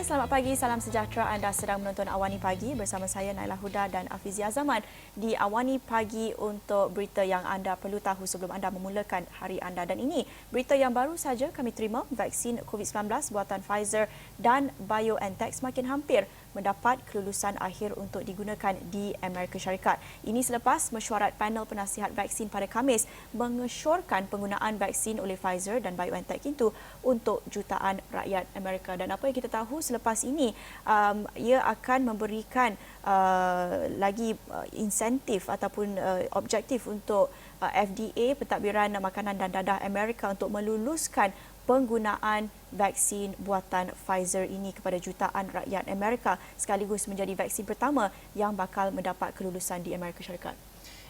Hai, selamat pagi, salam sejahtera. Anda sedang menonton Awani Pagi bersama saya Naila Huda dan Afizia Zaman di Awani Pagi untuk berita yang anda perlu tahu sebelum anda memulakan hari anda. Dan ini berita yang baru saja kami terima, vaksin COVID-19 buatan Pfizer dan BioNTech semakin hampir mendapat kelulusan akhir untuk digunakan di Amerika Syarikat. Ini selepas mesyuarat panel penasihat vaksin pada Khamis mengesyorkan penggunaan vaksin oleh Pfizer dan BioNTech itu untuk jutaan rakyat Amerika. Dan apa yang kita tahu selepas ini, ia akan memberikan lagi insentif ataupun objektif untuk FDA, Pentadbiran Makanan dan Dadah Amerika, untuk meluluskan penggunaan vaksin buatan Pfizer ini kepada jutaan rakyat Amerika sekaligus menjadi vaksin pertama yang bakal mendapat kelulusan di Amerika Syarikat.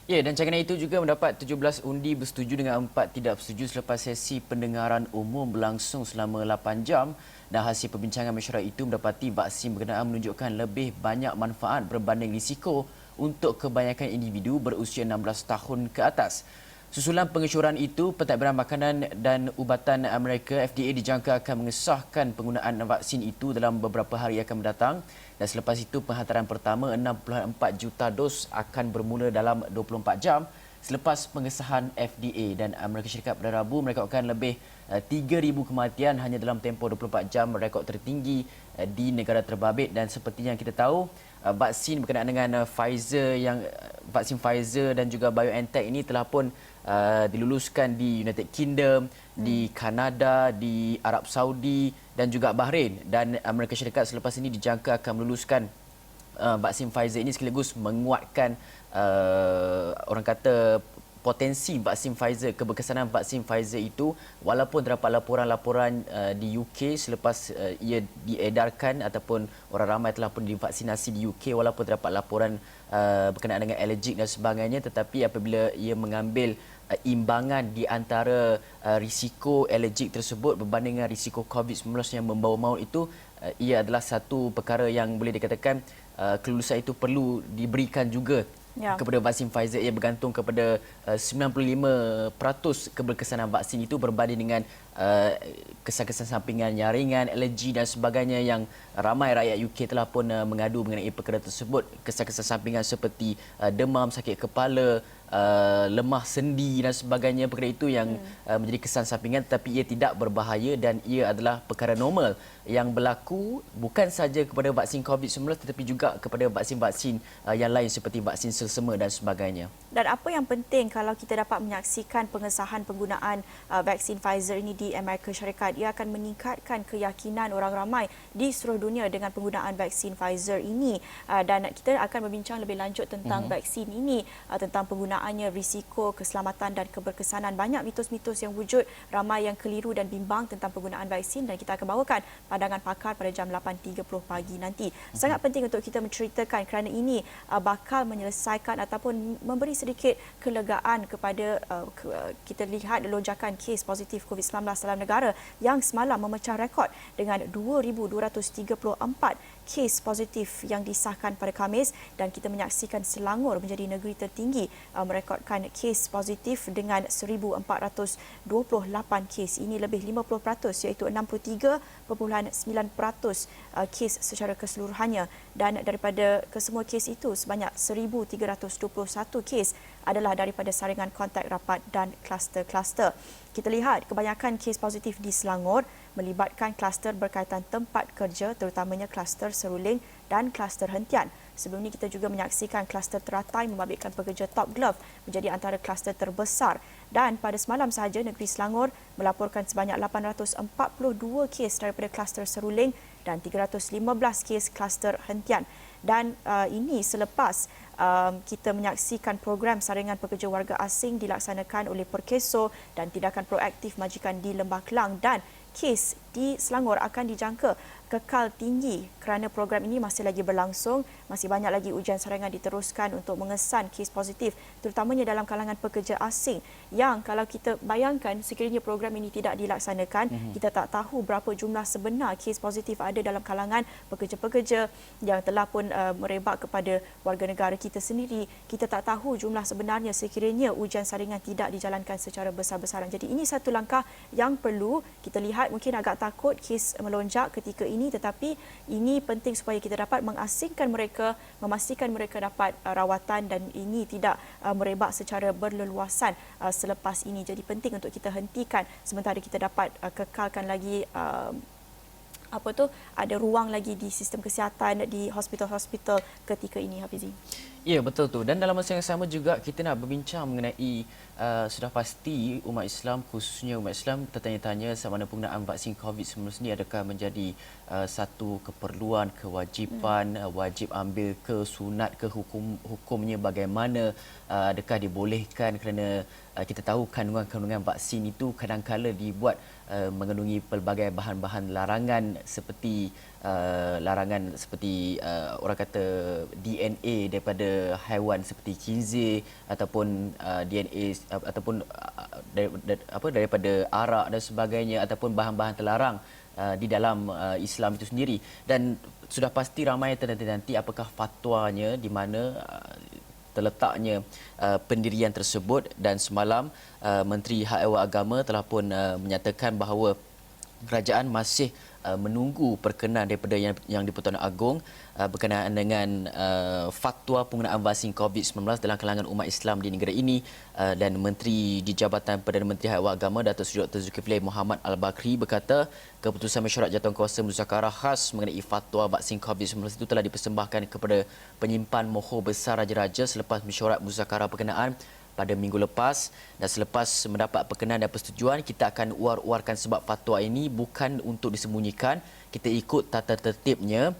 Ya, dan cadangan itu juga mendapat 17 undi bersetuju dengan 4 tidak bersetuju selepas sesi pendengaran umum berlangsung selama 8 jam. Dan hasil perbincangan mesyuarat itu mendapati vaksin berkenaan menunjukkan lebih banyak manfaat berbanding risiko untuk kebanyakan individu berusia 16 tahun ke atas. Susulan pengesyoran itu, Pentadbiran Makanan dan Ubatan Amerika FDA dijangka akan mengesahkan penggunaan vaksin itu dalam beberapa hari akan mendatang. Dan selepas itu, penghantaran pertama 6.4 juta dos akan bermula dalam 24 jam selepas pengesahan FDA. Dan Amerika Syarikat pada Rabu merekodkan lebih 3,000 kematian hanya dalam tempoh 24 jam, rekod tertinggi di negara terbabit. Dan seperti yang kita tahu, vaksin berkenaan dengan vaksin Pfizer dan juga BioNTech ini telah pun diluluskan di United Kingdom, di Kanada, di Arab Saudi dan juga Bahrain. Dan Amerika Syarikat selepas ini dijangka akan meluluskan vaksin Pfizer ini sekaligus menguatkan orang kata potensi vaksin Pfizer, keberkesanan vaksin Pfizer itu, walaupun terdapat laporan-laporan di UK selepas ia diedarkan ataupun orang ramai telah pun divaksinasi di UK, walaupun terdapat laporan berkenaan dengan alergik dan sebagainya, tetapi apabila ia mengambil imbangan di antara risiko alergik tersebut berbanding dengan risiko COVID-19 yang membawa maut itu, ia adalah satu perkara yang boleh dikatakan kelulusan itu perlu diberikan juga kepada vaksin Pfizer. Ia bergantung kepada 95% keberkesanan vaksin itu berbanding dengan kesan-kesan sampingan yang ringan, alergi dan sebagainya yang ramai rakyat UK telah pun mengadu mengenai perkara tersebut. Kesan-kesan sampingan seperti demam, sakit kepala, lemah sendi dan sebagainya, perkara itu yang menjadi kesan sampingan, tetapi ia tidak berbahaya dan ia adalah perkara normal yang berlaku bukan sahaja kepada vaksin COVID-19 tetapi juga kepada vaksin-vaksin yang lain seperti vaksin selsema dan sebagainya. Dan apa yang penting kalau kita dapat menyaksikan pengesahan penggunaan vaksin Pfizer ini di Amerika Syarikat, ia akan meningkatkan keyakinan orang ramai di seluruh dunia dengan penggunaan vaksin Pfizer ini. Dan kita akan berbincang lebih lanjut tentang vaksin ini, tentang penggunaannya, risiko, keselamatan dan keberkesanan. Banyak mitos-mitos yang wujud, ramai yang keliru dan bimbang tentang penggunaan vaksin, dan kita akan bawakan pandangan pakar pada jam 8.30 pagi nanti. Sangat penting untuk kita menceritakan kerana ini bakal menyelesaikan ataupun memberi sedikit kelegaan kepada kita lihat lonjakan kes positif COVID-19 dalam negara yang semalam memecah rekod dengan 2,234 kes positif yang disahkan pada Khamis, dan kita menyaksikan Selangor menjadi negeri tertinggi merekodkan kes positif dengan 1,428 kes. Ini lebih 50%, iaitu 63.9% kes secara keseluruhannya. Dan daripada kesemua kes itu, sebanyak 1,321 kes adalah daripada saringan kontak rapat dan kluster-kluster. Kita lihat kebanyakan kes positif di Selangor melibatkan kluster berkaitan tempat kerja, terutamanya kluster seruling dan kluster hentian. Sebelum ini kita juga menyaksikan kluster teratai membabitkan pekerja Top Glove menjadi antara kluster terbesar. Dan pada semalam sahaja, negeri Selangor melaporkan sebanyak 842 kes daripada kluster seruling dan 315 kes kluster hentian. Dan ini selepas kita menyaksikan program saringan pekerja warga asing dilaksanakan oleh Perkeso dan tindakan proaktif majikan di Lembah Kelang, dan kes di Selangor akan dijangka kekal tinggi kerana program ini masih lagi berlangsung. Masih banyak lagi ujian saringan diteruskan untuk mengesan kes positif, terutamanya dalam kalangan pekerja asing, yang kalau kita bayangkan sekiranya program ini tidak dilaksanakan, kita tak tahu berapa jumlah sebenar kes positif ada dalam kalangan pekerja-pekerja yang telah pun merebak kepada warga negara kita sendiri. Kita tak tahu jumlah sebenarnya sekiranya ujian saringan tidak dijalankan secara besar-besaran. Jadi ini satu langkah yang perlu kita lihat. Mungkin agak takut kes melonjak ketika ini ini, tetapi ini penting supaya kita dapat mengasingkan mereka, memastikan mereka dapat rawatan dan ini tidak merebak secara berleluasan selepas ini. Jadi penting untuk kita hentikan sementara kita dapat kekalkan lagi ada ruang lagi di sistem kesihatan di hospital-hospital ketika ini, Hafizi. Ya, betul tu. Dan dalam masa yang sama juga kita nak berbincang mengenai sudah pasti umat Islam, khususnya umat Islam tertanya-tanya sama ada penggunaan vaksin COVID-19 ini adakah menjadi satu keperluan, kewajipan, wajib ambil ke, sunat ke, hukumnya bagaimana, adakah dibolehkan kerana kita tahu kandungan-kandungan vaksin itu kadang-kala dibuat mengandungi pelbagai bahan-bahan larangan seperti orang kata DNA daripada haiwan seperti khinzir ataupun DNA ataupun daripada arak dan sebagainya ataupun bahan-bahan terlarang di dalam Islam itu sendiri. Dan sudah pasti ramai ternanti-nanti apakah fatwanya, di mana terletaknya pendirian tersebut. Dan semalam Menteri Hak Ehwal Agama telah pun menyatakan bahawa kerajaan masih menunggu perkenan daripada Yang di-Pertuan Agong berkenaan dengan fatwa penggunaan vaksin COVID-19 dalam kalangan umat Islam di negara ini. Dan Menteri di Jabatan Perdana Menteri Hak Ehwal Agama Datuk Seri Dr. Zulkifli Mohammad Al-Bakri berkata keputusan mesyuarat jawatankuasa muzakarah khas mengenai fatwa vaksin COVID-19 itu telah dipersembahkan kepada penyimpan Moho Besar Raja-Raja selepas mesyuarat muzakarah berkenaan pada minggu lepas. Dan selepas mendapat perkenan dan persetujuan, kita akan uar-uarkan sebab fatwa ini bukan untuk disembunyikan. Kita ikut tata tertibnya.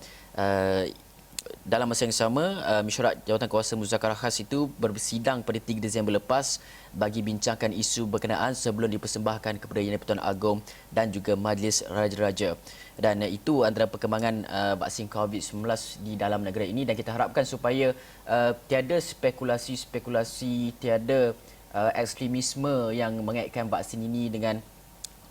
Dalam masa yang sama, mesyuarat jawatankuasa muzakarah khas itu bersidang pada 3 Disember lepas bagi bincangkan isu berkenaan sebelum dipersembahkan kepada Yang di-Pertuan Agong dan juga Majlis Raja-Raja. Dan itu antara perkembangan vaksin COVID-19 di dalam negara ini, dan kita harapkan supaya tiada spekulasi-spekulasi, tiada ekstremisme yang mengaitkan vaksin ini dengan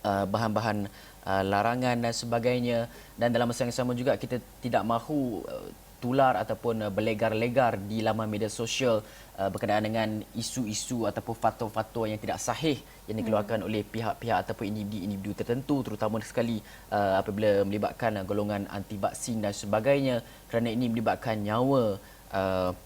bahan-bahan larangan dan sebagainya. Dan dalam masa yang sama juga kita tidak mahu tular ataupun berlegar-legar di laman media sosial berkenaan dengan isu-isu ataupun fatwa-fatwa yang tidak sahih yang dikeluarkan oleh pihak-pihak ataupun individu tertentu, terutama sekali apabila melibatkan golongan anti vaksin dan sebagainya, kerana ini melibatkan nyawa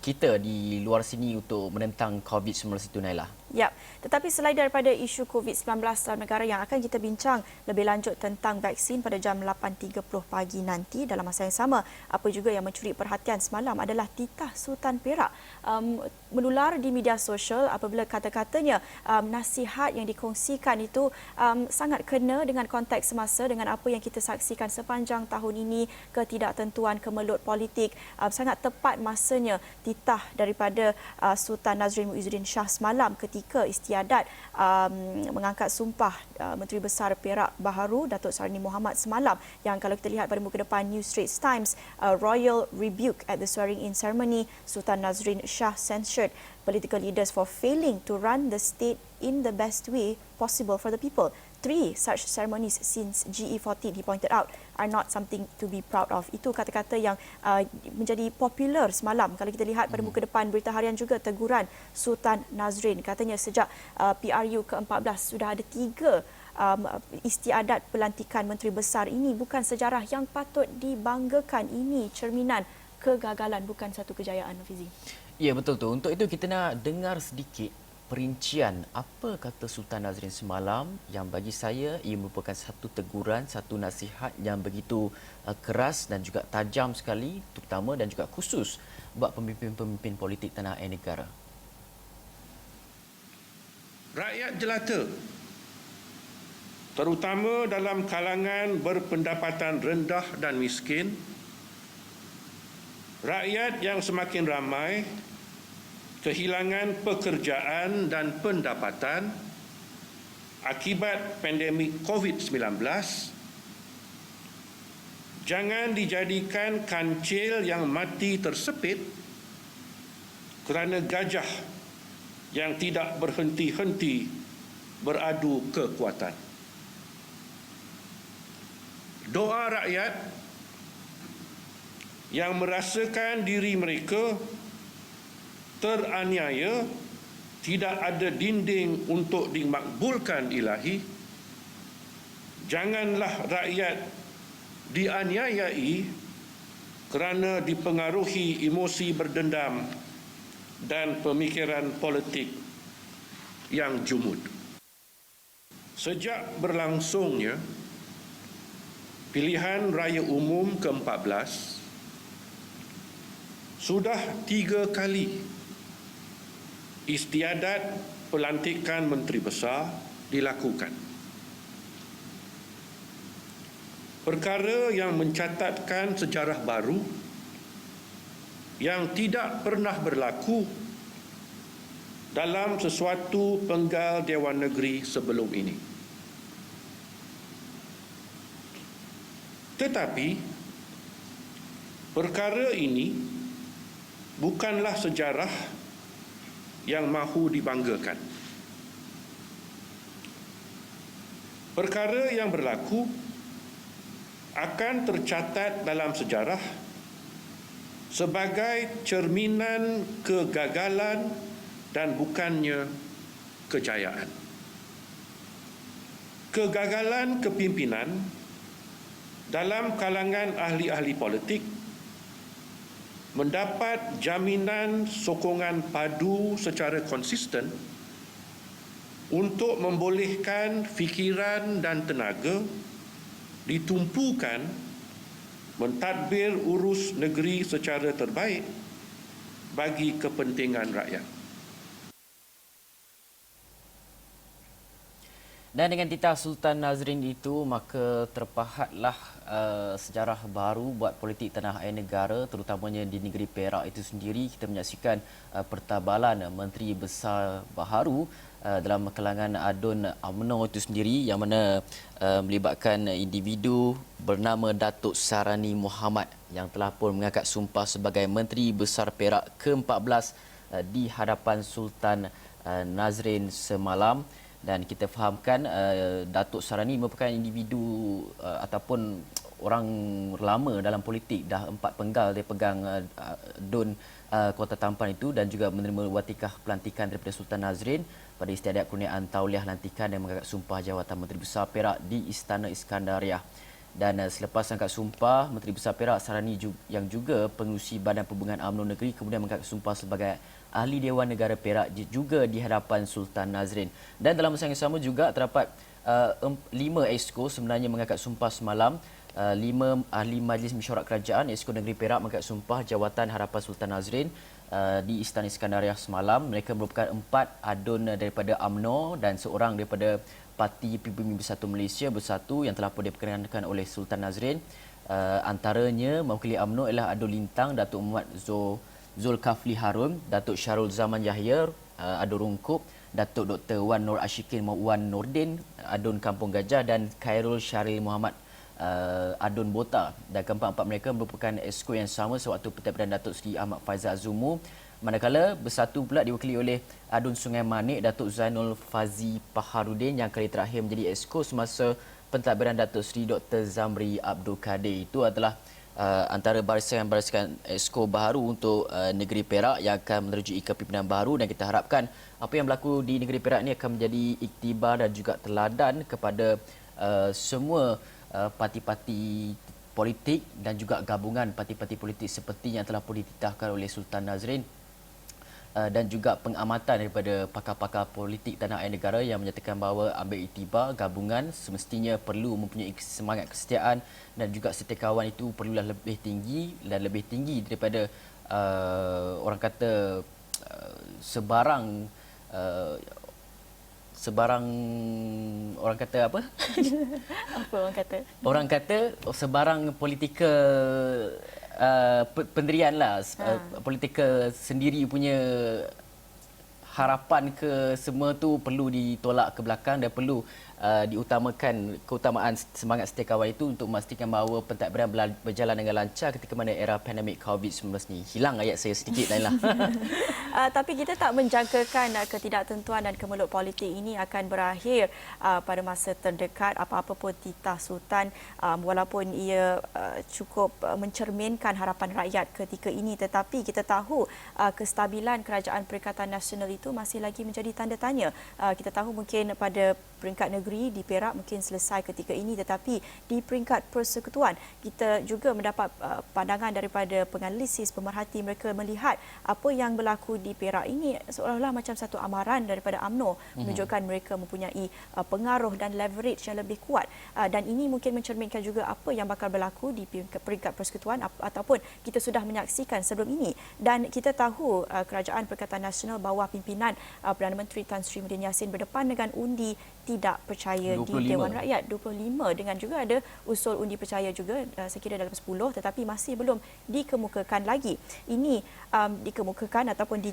kita di luar sini untuk menentang COVID-19 itu, Naila. Ya, tetapi selain daripada isu COVID-19 dalam negara, yang akan kita bincang lebih lanjut tentang vaksin pada jam 8.30 pagi nanti. Dalam masa yang sama, apa juga yang mencuri perhatian semalam adalah titah Sultan Perak menular di media sosial apabila kata-katanya nasihat yang dikongsikan itu sangat kena dengan konteks semasa, dengan apa yang kita saksikan sepanjang tahun ini, ketidaktentuan, kemelut politik. Sangat tepat masanya titah daripada Sultan Nazrin Muizzuddin Shah semalam ketika istiadat mengangkat sumpah Menteri Besar Perak baharu Datuk Sarni Mohamad semalam, yang kalau kita lihat pada muka depan New Straits Times, royal rebuke at the swearing-in ceremony. Sultan Nazrin Shah censured political leaders for failing to run the state in the best way possible for the people. 3 such ceremonies since GE14, he pointed out, are not something to be proud of. Itu kata-kata yang menjadi popular semalam. Kalau kita lihat pada muka depan Berita Harian juga, teguran Sultan Nazrin. Katanya sejak PRU ke-14 sudah ada 3 istiadat pelantikan Menteri Besar. Ini bukan sejarah yang patut dibanggakan. Ini cerminan kegagalan, bukan satu kejayaan, Fizi. Ya, betul tu. Untuk itu kita nak dengar sedikit perincian apa kata Sultan Nazrin semalam, yang bagi saya ia merupakan satu teguran, satu nasihat yang begitu keras dan juga tajam sekali, terutama dan juga khusus buat pemimpin-pemimpin politik tanah air negara. Rakyat jelata, terutama dalam kalangan berpendapatan rendah dan miskin, rakyat yang semakin ramai kehilangan pekerjaan dan pendapatan akibat pandemik COVID-19, jangan dijadikan kancil yang mati tersepit kerana gajah yang tidak berhenti-henti beradu kekuatan. Doa rakyat yang merasakan diri mereka teraniaya, tidak ada dinding untuk dimakbulkan Ilahi, janganlah rakyat dianiayai kerana dipengaruhi emosi berdendam dan pemikiran politik yang jumud. Sejak berlangsungnya pilihan raya umum ke-14, sudah 3 kali istiadat pelantikan Menteri Besar dilakukan. Perkara yang mencatatkan sejarah baru yang tidak pernah berlaku dalam sesuatu penggal Dewan Negeri sebelum ini. Tetapi perkara ini bukanlah sejarah yang mahu dibanggakan. Perkara yang berlaku akan tercatat dalam sejarah sebagai cerminan kegagalan dan bukannya kejayaan. Kegagalan kepimpinan dalam kalangan ahli-ahli politik mendapat jaminan sokongan padu secara konsisten untuk membolehkan fikiran dan tenaga ditumpukan mentadbir urus negeri secara terbaik bagi kepentingan rakyat. Dan dengan titah Sultan Nazrin itu, maka terpahatlah sejarah baru buat politik tanah air negara, terutamanya di negeri Perak itu sendiri. Kita menyaksikan pertabalan Menteri Besar baharu dalam kalangan ADUN UMNO itu sendiri, yang mana melibatkan individu bernama Datuk Sarani Mohamad yang telah pun mengangkat sumpah sebagai Menteri Besar Perak ke-14 di hadapan Sultan Nazrin semalam. Dan kita fahamkan Datuk Sarani merupakan individu ataupun orang lama dalam politik. Dah 4 penggal dia pegang DUN Kota Tampan itu, dan juga menerima watikah pelantikan daripada Sultan Nazrin pada istiadat kurniaan tauliah lantikan dan mengangkat sumpah jawatan Menteri Besar Perak di Istana Iskandariah. Dan selepas angkat sumpah, Menteri Besar Perak Sarani yang juga pengerusi Badan Perhubungan UMNO Negeri kemudian mengangkat sumpah sebagai Ahli Dewan Negara Perak juga di hadapan Sultan Nazrin. Dan dalam masa yang sama juga terdapat 5 exco sebenarnya mengangkat sumpah semalam. 5 ahli Majlis Mesyuarat Kerajaan Exco Negeri Perak mengangkat sumpah jawatan hadapan Sultan Nazrin di Istana Iskandariah semalam. Mereka merupakan 4 ADUN daripada UMNO dan seorang daripada Parti Pribumi Bersatu Malaysia Bersatu yang telah pun diperkenankan oleh Sultan Nazrin. Antaranya mewakili UMNO ialah ADUN Lintang Datuk Muhammad Zulkafli Harun, Datuk Syarul Zaman Yahya, ADUN Rungkup, Datuk Dr. Wan Nur Ashikin Wan Nordin, ADUN Kampung Gajah, dan Khairul Syaril Muhammad, ADUN Bota. Dan keempat-empat mereka merupakan exco yang sama sewaktu pentadbiran Datuk Seri Ahmad Faizal Azumu. Manakala Bersatu pula diwakili oleh ADUN Sungai Manik, Datuk Zainul Fazi Paharudin yang kali terakhir menjadi exco semasa pentadbiran Datuk Seri Dr. Zamri Abdul Kadir. Itu adalah antara barisan exco baharu untuk negeri Perak yang akan menerjui kepimpinan baru, dan kita harapkan apa yang berlaku di negeri Perak ini akan menjadi iktibar dan juga teladan kepada semua parti-parti politik dan juga gabungan parti-parti politik seperti yang telah pun dititahkan oleh Sultan Nazrin, dan juga pengamatan daripada pakar-pakar politik tanah air negara yang menyatakan bahawa ambil iktibar gabungan semestinya perlu mempunyai semangat kesetiaan dan juga setiakawan itu perlulah lebih tinggi dan lebih tinggi daripada orang kata sebarang orang kata apa? Apa orang kata? Orang kata sebarang politikal pendirian lah, politikal sendiri punya harapan ke semua tu perlu ditolak ke belakang dan perlu diutamakan keutamaan semangat setiakawan itu untuk memastikan bahawa pentadbiran berjalan dengan lancar ketika mana era pandemik COVID-19 ni. Hilang ayat saya sedikit Laila. Tapi kita tak menjangkakan ketidaktentuan dan kemelut politik ini akan berakhir pada masa terdekat. Apa-apa pun titah Sultan, walaupun ia cukup mencerminkan harapan rakyat ketika ini, tetapi kita tahu kestabilan Kerajaan Perikatan Nasional itu masih lagi menjadi tanda tanya. Kita tahu mungkin pada peringkat negeri di Perak mungkin selesai ketika ini, tetapi di peringkat persekutuan kita juga mendapat pandangan daripada penganalisis pemerhati. Mereka melihat apa yang berlaku di Perak ini seolah-olah macam satu amaran daripada UMNO menunjukkan mereka mempunyai pengaruh dan leverage yang lebih kuat, dan ini mungkin mencerminkan juga apa yang bakal berlaku di peringkat persekutuan ataupun kita sudah menyaksikan sebelum ini. Dan kita tahu Kerajaan Perikatan Nasional bawah pimpinan Perdana Menteri Tan Sri Muhyiddin Yassin berdepan dengan undi tidak percaya 25. di Dewan Rakyat 25, dengan juga ada usul undi percaya juga saya kira dalam 10, tetapi masih belum dikemukakan lagi. Ini dikemukakan ataupun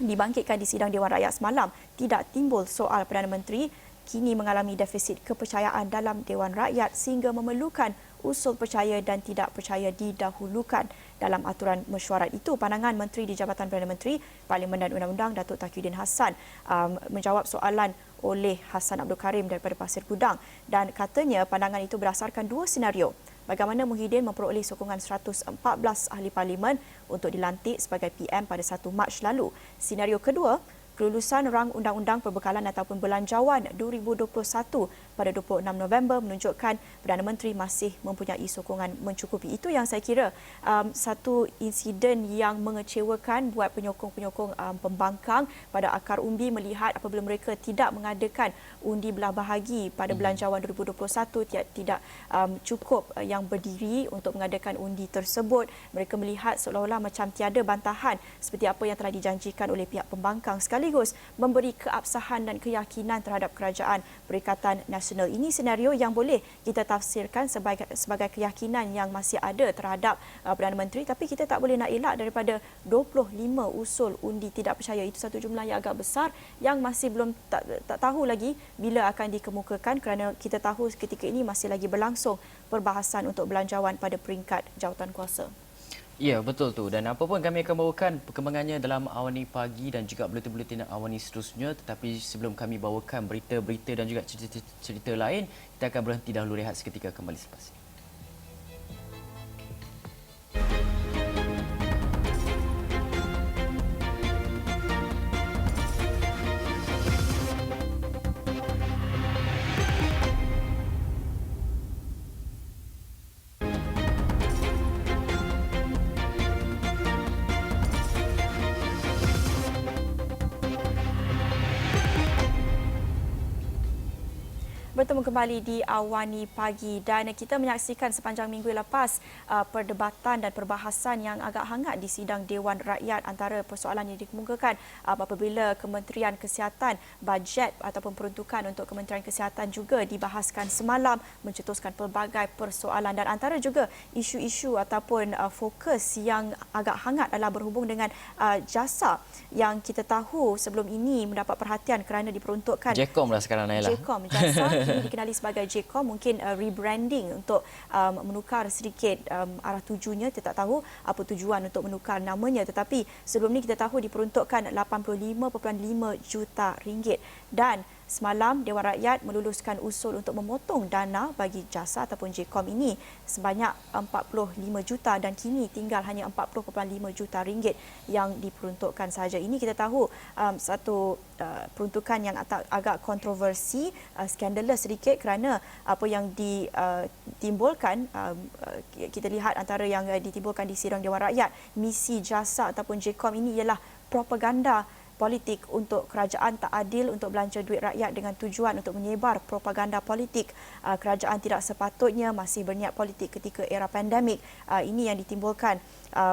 dibangkitkan di sidang Dewan Rakyat semalam. Tidak timbul soal Perdana Menteri kini mengalami defisit kepercayaan dalam Dewan Rakyat sehingga memerlukan usul percaya dan tidak percaya didahulukan dalam aturan mesyuarat itu. Pandangan Menteri di Jabatan Perdana Menteri, Parlimen dan Undang-Undang Datuk Tauhidin Hassan menjawab soalan oleh Hassan Abdul Karim daripada Pasir Gudang, dan katanya pandangan itu berdasarkan dua senario. Bagaimana Muhyiddin memperoleh sokongan 114 ahli parlimen untuk dilantik sebagai PM pada 1 Mac lalu. Senario kedua, kelulusan rang undang-undang perbekalan ataupun belanjawan 2021 pada 26 November menunjukkan Perdana Menteri masih mempunyai sokongan mencukupi. Itu yang saya kira satu insiden yang mengecewakan buat penyokong-penyokong pembangkang pada akar umbi, melihat apabila mereka tidak mengadakan undi belah bahagi pada belanjawan 2021, tidak cukup yang berdiri untuk mengadakan undi tersebut. Mereka melihat seolah-olah macam tiada bantahan seperti apa yang telah dijanjikan oleh pihak pembangkang, sekaligus memberi keabsahan dan keyakinan terhadap Kerajaan Perikatan Nasional. Ini senario yang boleh kita tafsirkan sebagai keyakinan yang masih ada terhadap Perdana Menteri, tapi kita tak boleh nak elak daripada 25 usul undi tidak percaya. Itu satu jumlah yang agak besar yang masih belum tak tahu lagi bila akan dikemukakan, kerana kita tahu ketika ini masih lagi berlangsung perbahasan untuk belanjawan pada peringkat jawatan kuasa. Ya, betul tu. Dan apa pun kami akan bawakan perkembangannya dalam Awani Pagi dan juga buletin-buletin Awani seterusnya. Tetapi sebelum kami bawakan berita-berita dan juga cerita-cerita lain, kita akan berhenti dahulu rehat seketika, kembali selepas ini. Bertemu kembali di Awani Pagi, dan kita menyaksikan sepanjang minggu lepas perdebatan dan perbahasan yang agak hangat di sidang Dewan Rakyat. Antara persoalan yang dikemukakan apabila Kementerian Kesihatan, bajet ataupun peruntukan untuk Kementerian Kesihatan juga dibahaskan semalam, mencetuskan pelbagai persoalan, dan antara juga isu-isu ataupun fokus yang agak hangat adalah berhubung dengan jasa yang kita tahu sebelum ini mendapat perhatian kerana diperuntukkan JECOM lah sekarang, Naila. JECOM, jasa ini dikenali sebagai JECOM, mungkin rebranding untuk menukar sedikit arah tujunya. Kita tak tahu apa tujuan untuk menukar namanya, tetapi sebelum ini kita tahu diperuntukkan 85.5 juta ringgit, dan semalam Dewan Rakyat meluluskan usul untuk memotong dana bagi jasa ataupun JECOM ini sebanyak 45 juta, dan kini tinggal hanya 40.5 juta ringgit yang diperuntukkan sahaja. Ini kita tahu satu peruntukan yang agak kontroversi, skandalous sedikit, kerana apa yang ditimbulkan, kita lihat antara yang ditimbulkan di sidang Dewan Rakyat, misi jasa ataupun JECOM ini ialah propaganda politik untuk kerajaan tak adil untuk belanja duit rakyat dengan tujuan untuk menyebar propaganda politik. Kerajaan tidak sepatutnya masih berniat politik ketika era pandemik. Ini yang ditimbulkan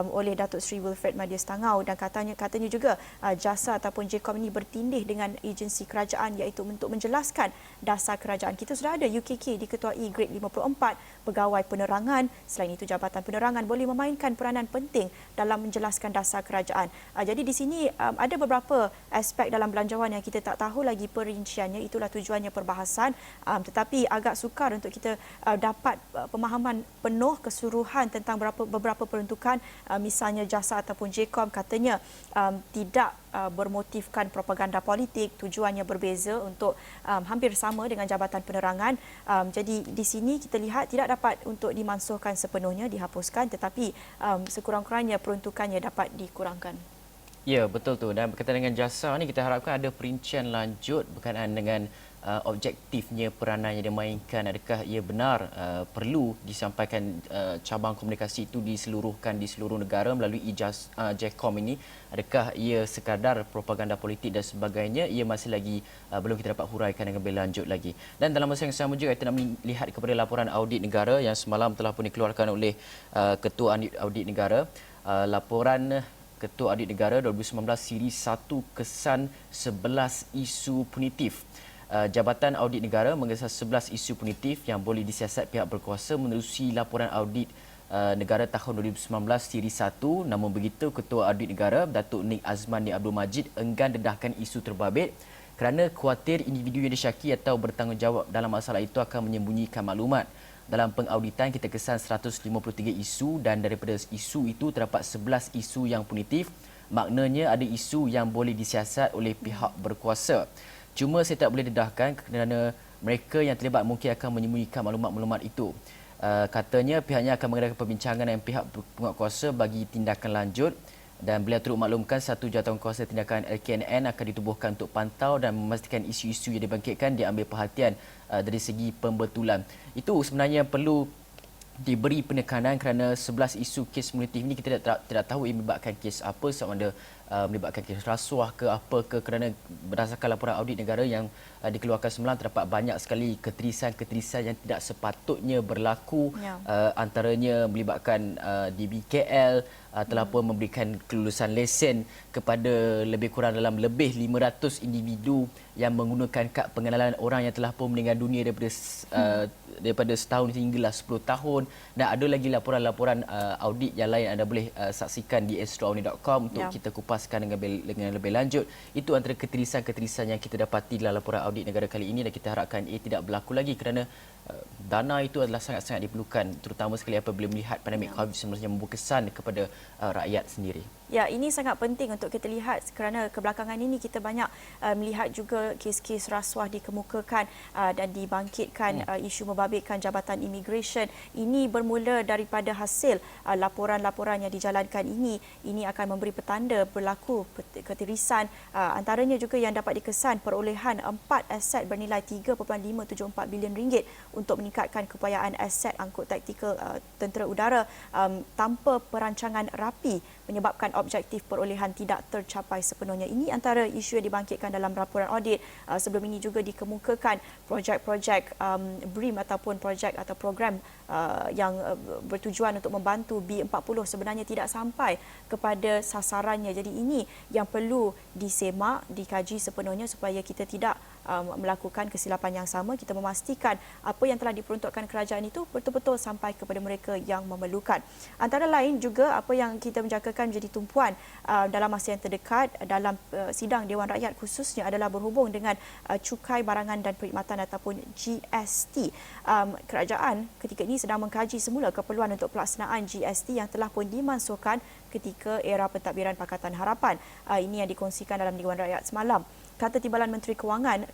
oleh Datuk Seri Wilfred Madias Tangau, dan katanya juga jasa ataupun JECOM ini bertindih dengan agensi kerajaan, iaitu untuk menjelaskan dasar kerajaan. Kita sudah ada UKK diketuai grade 54 pegawai penerangan. Selain itu, Jabatan Penerangan boleh memainkan peranan penting dalam menjelaskan dasar kerajaan. Jadi di sini ada beberapa aspek dalam belanjawan yang kita tak tahu lagi perinciannya. Itulah tujuannya perbahasan, tetapi agak sukar untuk kita dapat pemahaman penuh keseluruhan tentang beberapa peruntukan. Misalnya jasa ataupun JECOM katanya tidak bermotifkan propaganda politik, tujuannya berbeza untuk hampir sama dengan Jabatan Penerangan. Jadi di sini kita lihat tidak dapat untuk dimansuhkan sepenuhnya, dihapuskan, tetapi sekurang-kurangnya peruntukannya dapat dikurangkan. Ya, betul tu. Dan berkaitan dengan jasa ni, kita harapkan ada perincian lanjut berkaitan dengan objektifnya peranan yang dimainkan, adakah ia benar perlu disampaikan cabang komunikasi itu diseluruhkan di seluruh negara melalui JECOM ini, adakah ia sekadar propaganda politik dan sebagainya, ia masih lagi belum kita dapat huraikan dengan lebih lanjut lagi. Dan dalam masa yang sama juga kita nak melihat kepada laporan audit negara yang semalam telah pun dikeluarkan oleh Ketua Audit Negara. Laporan Ketua Audit Negara 2019 siri 1 kesan 11 isu punitif. Jabatan Audit Negara mengesah 11 isu punitif yang boleh disiasat pihak berkuasa menerusi laporan audit negara tahun 2019 siri 1. Namun begitu, Ketua Audit Negara Datuk Nik Azman Abdul Majid enggan dedahkan isu terbabit kerana khuatir individu yang disyaki atau bertanggungjawab dalam masalah itu akan menyembunyikan maklumat. Dalam pengauditan kita kesan 153 isu dan daripada isu itu terdapat 11 isu yang punitif. Maknanya ada isu yang boleh disiasat oleh pihak berkuasa. Cuma saya tak boleh dedahkan kerana mereka yang terlibat mungkin akan menyembunyikan maklumat-maklumat itu. Katanya pihaknya akan mengadakan perbincangan dengan pihak penguatkuasa bagi tindakan lanjut, dan beliau turut maklumkan satu jawatankuasa tindakan LKNN akan ditubuhkan untuk pantau dan memastikan isu-isu yang dibangkitkan diambil perhatian dari segi pembetulan. Itu sebenarnya perlu diberi penekanan kerana 11 isu kes punitif ini kita tidak tahu ia melibatkan kes apa, sama ada melibatkan kes rasuah ke apa ke, kerana berdasarkan laporan audit negara yang dikeluarkan semalam terdapat banyak sekali ketirisan-ketirisan yang tidak sepatutnya berlaku. Antaranya melibatkan DBKL telah pun memberikan kelulusan lesen kepada lebih kurang dalam lebih 500 individu yang menggunakan kad pengenalan orang yang telah pun meninggal dunia daripada setahun hinggalah 10 tahun, dan ada lagi laporan-laporan audit yang lain anda boleh saksikan di astroaudit.com untuk kita kupaskan dengan lebih lanjut. Itu antara ketirisan-ketirisan yang kita dapati dalam laporan audit negara kali ini, dan kita harapkan ia tidak berlaku lagi kerana dana itu adalah sangat-sangat diperlukan, terutama sekali apabila melihat pandemik COVID-19 yang membuat kesan kepada rakyat sendiri. Ya, ini sangat penting untuk kita lihat kerana kebelakangan ini kita banyak melihat juga kes-kes rasuah dikemukakan dan dibangkitkan isu membabitkan Jabatan Immigration. Ini bermula daripada hasil laporan-laporan yang dijalankan ini. Ini akan memberi petanda berlaku ketirisan. Antaranya juga yang dapat dikesan perolehan 4 aset bernilai 3.574 bilion ringgit untuk meningkatkan keupayaan aset angkut taktikal tentera udara tanpa perancangan rapi menyebabkan objektif perolehan tidak tercapai sepenuhnya. Ini antara isu yang dibangkitkan dalam laporan audit. Sebelum ini juga dikemukakan projek-projek BRIM ataupun projek atau program yang bertujuan untuk membantu B40 sebenarnya tidak sampai kepada sasarannya. Jadi ini yang perlu disemak, dikaji sepenuhnya supaya kita tidak melakukan kesilapan yang sama. Kita memastikan apa yang telah diperuntukkan kerajaan itu betul-betul sampai kepada mereka yang memerlukan. Antara lain juga apa yang kita menjangkakan menjadi tumpuan dalam masa yang terdekat dalam sidang Dewan Rakyat khususnya adalah berhubung dengan cukai barangan dan perkhidmatan ataupun GST. Kerajaan ketika ini sedang mengkaji semula keperluan untuk pelaksanaan GST yang telah pun dimansuhkan ketika era pentadbiran Pakatan Harapan. Ini yang dikongsikan dalam Dewan Rakyat semalam. Kata Timbalan Menteri Kewangan,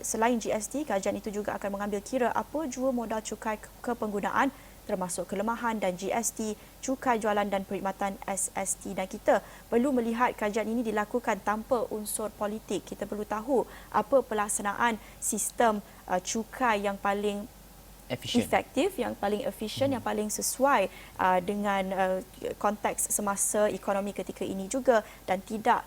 selain GST, kajian itu juga akan mengambil kira apa jua modal cukai kepenggunaan termasuk kelemahan dan GST, cukai jualan dan perkhidmatan SST, dan kita perlu melihat kajian ini dilakukan tanpa unsur politik. Kita perlu tahu apa pelaksanaan sistem cukai yang paling efektif, yang paling efisien, yang paling sesuai dengan konteks semasa ekonomi ketika ini juga, dan tidak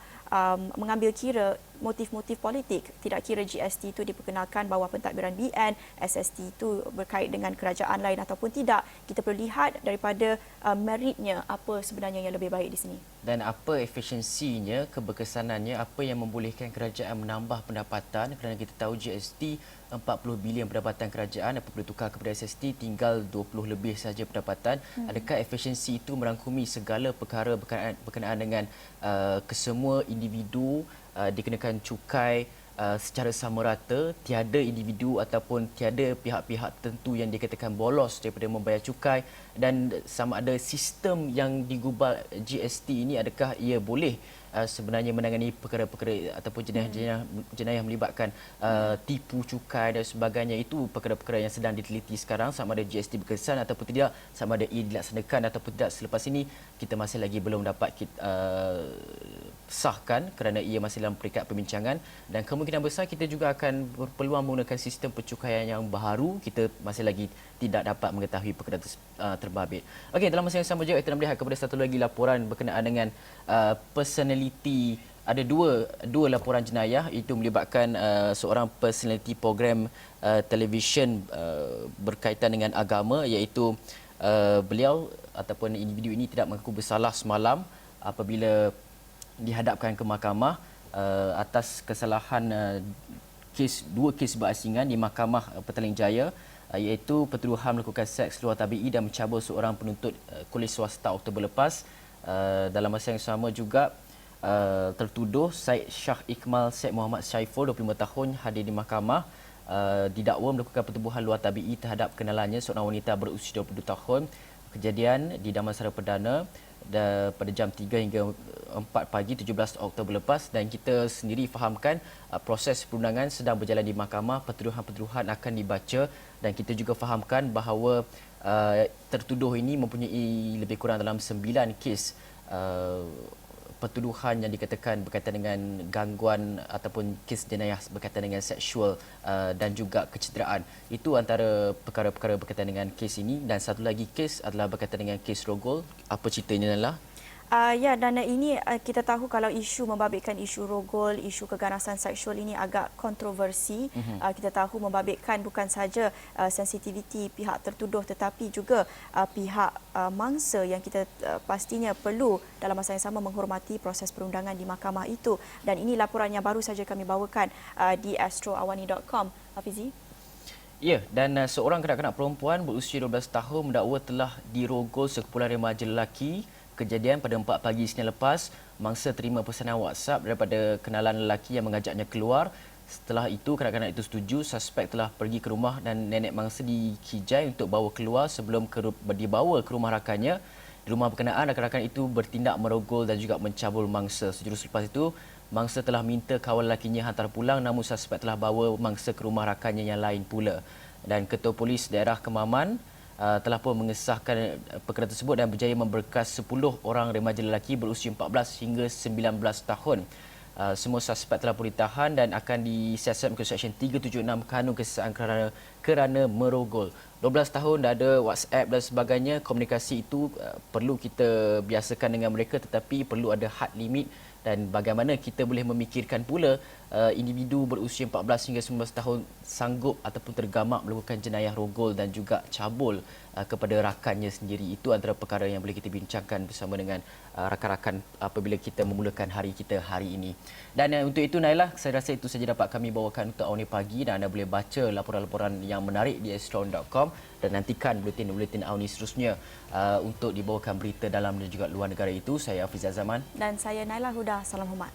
mengambil kira motif-motif politik. Tidak kira GST itu diperkenalkan bawah pentadbiran BN, SST itu berkait dengan kerajaan lain ataupun tidak. Kita perlu lihat daripada meritnya apa sebenarnya yang lebih baik di sini. Dan apa efisiensinya, keberkesanannya, apa yang membolehkan kerajaan menambah pendapatan, kerana kita tahu GST 40 bilion pendapatan kerajaan, apabila tukar kepada SST tinggal 20 lebih saja pendapatan. Adakah efisiensi itu merangkumi segala perkara berkenaan dengan kesemua individu dikenakan cukai secara sama rata, tiada individu ataupun tiada pihak-pihak tertentu yang dikatakan bolos daripada membayar cukai, dan sama ada sistem yang digubal GST ini, adakah ia boleh sebenarnya menangani perkara-perkara ataupun jenayah melibatkan tipu cukai dan sebagainya. Itu perkara-perkara yang sedang diteliti sekarang, sama ada GST berkesan ataupun tidak, sama ada ia dilaksanakan ataupun tidak. Selepas ini kita masih lagi belum dapat sahkan kerana ia masih dalam peringkat perbincangan, dan kemungkinan besar kita juga akan berpeluang menggunakan sistem pencukaian yang baharu. Kita masih lagi tidak dapat mengetahui perkara terbabit. Okey, dalam masa yang sama juga kita melihat kepada satu lagi laporan berkenaan dengan personality. Ada dua laporan jenayah, itu melibatkan seorang personality program televisyen berkaitan dengan agama, iaitu beliau ataupun individu ini tidak mengaku bersalah semalam apabila dihadapkan ke mahkamah atas kesalahan dua kes berasingan di Mahkamah Petaling Jaya, iaitu pertuduhan melakukan seks luar tabi'i dan mencabul seorang penuntut kolej swasta Oktober lepas. Dalam masa yang sama juga tertuduh Syed Shah Ikmal Syed Muhammad Syaiful 25 tahun hadir di mahkamah, didakwa melakukan pertubuhan luar tabi'i terhadap kenalannya, seorang wanita berusia 22 tahun. Kejadian di Damansara Perdana pada jam 3 hingga 4 pagi 17 Oktober lepas, dan kita sendiri fahamkan proses perundangan sedang berjalan di mahkamah. Pertuduhan-pertuduhan akan dibaca, dan kita juga fahamkan bahawa tertuduh ini mempunyai lebih kurang dalam 9 kes pertuduhan yang dikatakan berkaitan dengan gangguan ataupun kes jenayah berkaitan dengan seksual dan juga kecederaan. Itu antara perkara-perkara berkaitan dengan kes ini, dan satu lagi kes adalah berkaitan dengan kes rogol. Apa ceritanya, Nala? Ya, dan ini kita tahu kalau isu membabitkan isu rogol, isu keganasan seksual ini agak kontroversi. Kita tahu membabitkan bukan saja sensitiviti pihak tertuduh tetapi juga pihak mangsa yang kita pastinya perlu dalam masa yang sama menghormati proses perundangan di mahkamah itu. Dan ini laporan yang baru saja kami bawakan di astroawani.com. Hafizi? Ya, dan seorang kanak-kanak perempuan berusia 12 tahun mendakwa telah dirogol sekumpulan remaja lelaki. Kejadian pada 4 pagi Isnin lepas, mangsa terima pesanan WhatsApp daripada kenalan lelaki yang mengajaknya keluar. Setelah itu, kanak-kanak itu setuju. Suspek telah pergi ke rumah dan nenek mangsa dikijai untuk bawa keluar sebelum dibawa ke rumah rakannya. Di rumah berkenaan, rakan-rakan itu bertindak merogol dan juga mencabul mangsa. Sejurus selepas itu, mangsa telah minta kawan lelakinya hantar pulang, namun suspek telah bawa mangsa ke rumah rakannya yang lain pula. Dan Ketua Polis Daerah Kemaman telah pun mengesahkan perkara tersebut dan berjaya memberkas 10 orang remaja lelaki berusia 14 hingga 19 tahun. Semua suspek telah pun ditahan dan akan disiasat mengikut Seksyen 376 Kanun Kesesakan kerana merogol. 12 tahun dah ada WhatsApp dan sebagainya. Komunikasi itu perlu kita biasakan dengan mereka, tetapi perlu ada had limit. Dan bagaimana kita boleh memikirkan pula individu berusia 14 hingga 19 tahun sanggup ataupun tergamak melakukan jenayah rogol dan juga cabul kepada rakannya sendiri. Itu antara perkara yang boleh kita bincangkan bersama dengan rakan-rakan apabila kita memulakan hari kita hari ini. Dan untuk itu, Nailah, saya rasa itu saja dapat kami bawakan untuk Awani Pagi, dan anda boleh baca laporan-laporan yang menarik di astron.com dan nantikan buletin-buletin Awani seterusnya untuk dibawakan berita dalam dan juga luar negara itu. Saya Hafiz Zaman. Dan saya Naila Huda. Salam hormat.